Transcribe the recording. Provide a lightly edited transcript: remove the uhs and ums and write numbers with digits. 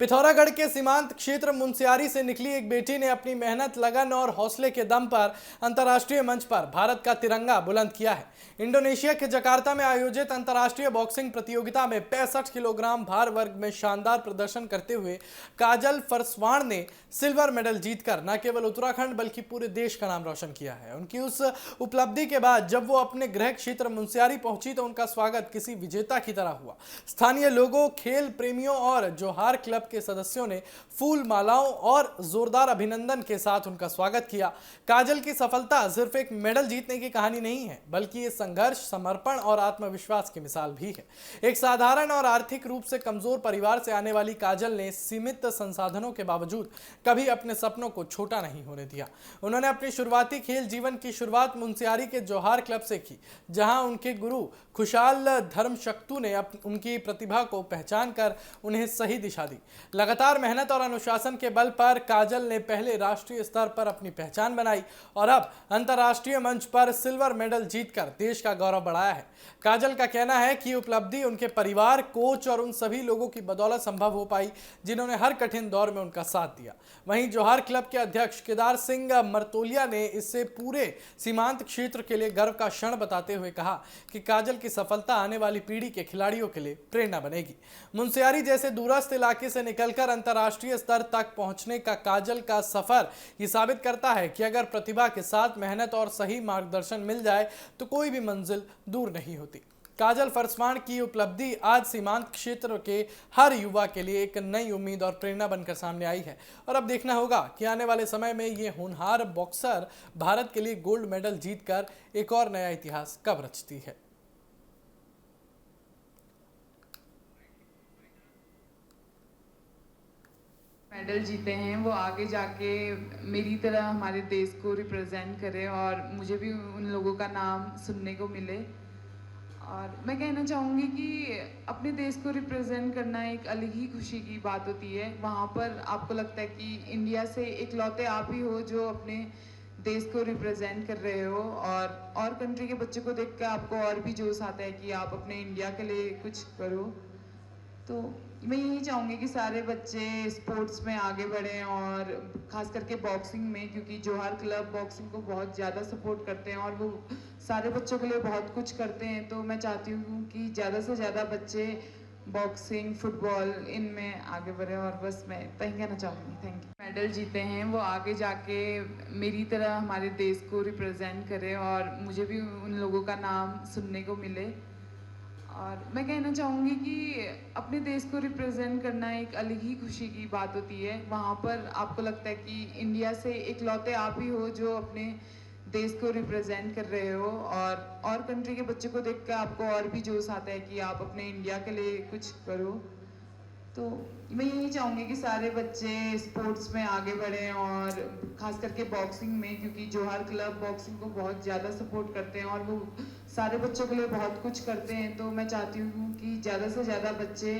पिथौरागढ़ के सीमांत क्षेत्र मुनस्यारी से निकली एक बेटी ने अपनी मेहनत, लगन और हौसले के दम पर अंतर्राष्ट्रीय मंच पर भारत का तिरंगा बुलंद किया है। इंडोनेशिया के जकार्ता में आयोजित अंतर्राष्ट्रीय बॉक्सिंग प्रतियोगिता में 65 किलोग्राम भार वर्ग में शानदार प्रदर्शन करते हुए काजल फरसवाण ने सिल्वर मेडल जीतकर न केवल उत्तराखंड बल्कि पूरे देश का नाम रोशन किया है। उनकी उस उपलब्धि के बाद जब वो अपने गृह क्षेत्र मुनस्यारी पहुंची तो उनका स्वागत किसी विजेता की तरह हुआ। स्थानीय लोगों, खेल प्रेमियों और जोहार क्लब के सदस्यों ने फूल मालाओं और जोरदार अभिनंदन के साथ उनका स्वागत किया। काजल की सफलता सिर्फ एक मेडल जीतने की कहानी नहीं है, बल्कि ये संघर्ष, समर्पण और आत्मविश्वास की मिसाल भी है। एक साधारण और आर्थिक रूप से कमजोर परिवार से आने वाली काजल ने सीमित संसाधनों के बावजूद कभी अपने सपनों को छोटा नहीं होने दिया। उन्होंने अपनी शुरुआती खेल जीवन की शुरुआत मुनस्यारी के जोहार क्लब से की, जहां उनके गुरु खुशाल धर्मशक्तु ने उनकी प्रतिभा को पहचान कर उन्हें सही दिशा दी। लगातार मेहनत और अनुशासन के बल पर काजल ने पहले राष्ट्रीय स्तर पर अपनी पहचान बनाई और अब अंतर्राष्ट्रीय मंच पर सिल्वर मेडल जीतकर देश का गौरव बढ़ाया है। काजल का कहना है कि उपलब्धि उनके परिवार, कोच और उन सभी लोगों की बदौलत संभव हो पाई जिन्होंने हर कठिन दौर में उनका साथ दिया। वहीं जोहार क्लब के अध्यक्ष केदार सिंह मरतोलिया ने इसे पूरे सीमांत क्षेत्र के लिए गर्व का क्षण बताते हुए कहा कि काजल की सफलता आने वाली पीढ़ी के खिलाड़ियों के लिए प्रेरणा बनेगी। मुनस्यारी जैसे दूरस्थ इलाके से निकलकर अंतर्राष्ट्रीय स्तर तक पहुंचने का काजल का सफर ये साबित करता है कि अगर प्रतिभा के साथ मेहनत और सही मार्गदर्शन मिल जाए तो कोई भी मंजिल दूर नहीं होती। काजल फरसवाण की उपलब्धि आज सीमांत क्षेत्र के हर युवा के लिए एक नई उम्मीद और प्रेरणा बनकर सामने आई है और अब देखना होगा कि आने वाले समय में ये होनहार बॉक्सर भारत के लिए गोल्ड मेडल जीतकर एक और नया इतिहास कब रचती है। मेडल जीते हैं वो आगे जाके मेरी तरह हमारे देश को रिप्रेजेंट करे और मुझे भी उन लोगों का नाम सुनने को मिले। और मैं कहना चाहूँगी कि अपने देश को रिप्रेजेंट करना एक अलग ही खुशी की बात होती है। वहाँ पर आपको लगता है कि इंडिया से इकलौते आप ही हो जो अपने देश को रिप्रेजेंट कर रहे हो और कंट्री के बच्चों को देख कर आपको और भी जोश आता है कि आप अपने इंडिया के लिए कुछ करो। तो मैं यही चाहूँगी कि सारे बच्चे स्पोर्ट्स में आगे बढ़ें और ख़ास करके बॉक्सिंग में, क्योंकि जोहार क्लब बॉक्सिंग को बहुत ज़्यादा सपोर्ट करते हैं और वो सारे बच्चों के लिए बहुत कुछ करते हैं। तो मैं चाहती हूँ कि ज़्यादा से ज़्यादा बच्चे बॉक्सिंग, फुटबॉल इनमें आगे बढ़े और बस मैं इतना ही कहना चाहूँगी। Thank you. मेडल जीते हैं वो आगे जाके मेरी तरह हमारे देश को रिप्रेजेंट करे और मुझे भी उन लोगों का नाम सुनने को मिले। और मैं कहना चाहूँगी कि अपने देश को रिप्रेजेंट करना एक अलग ही खुशी की बात होती है। वहाँ पर आपको लगता है कि इंडिया से इकलौते आप ही हो जो अपने देश को रिप्रेजेंट कर रहे हो और कंट्री के बच्चों को देख कर आपको और भी जोश आता है कि आप अपने इंडिया के लिए कुछ करो। तो मैं यही चाहूँगी कि सारे बच्चे स्पोर्ट्स में आगे बढ़ें और ख़ास करके बॉक्सिंग में, क्योंकि जोहार क्लब बॉक्सिंग को बहुत ज़्यादा सपोर्ट करते हैं और वो सारे बच्चों के लिए बहुत कुछ करते हैं। तो मैं चाहती हूँ कि ज़्यादा से ज़्यादा बच्चे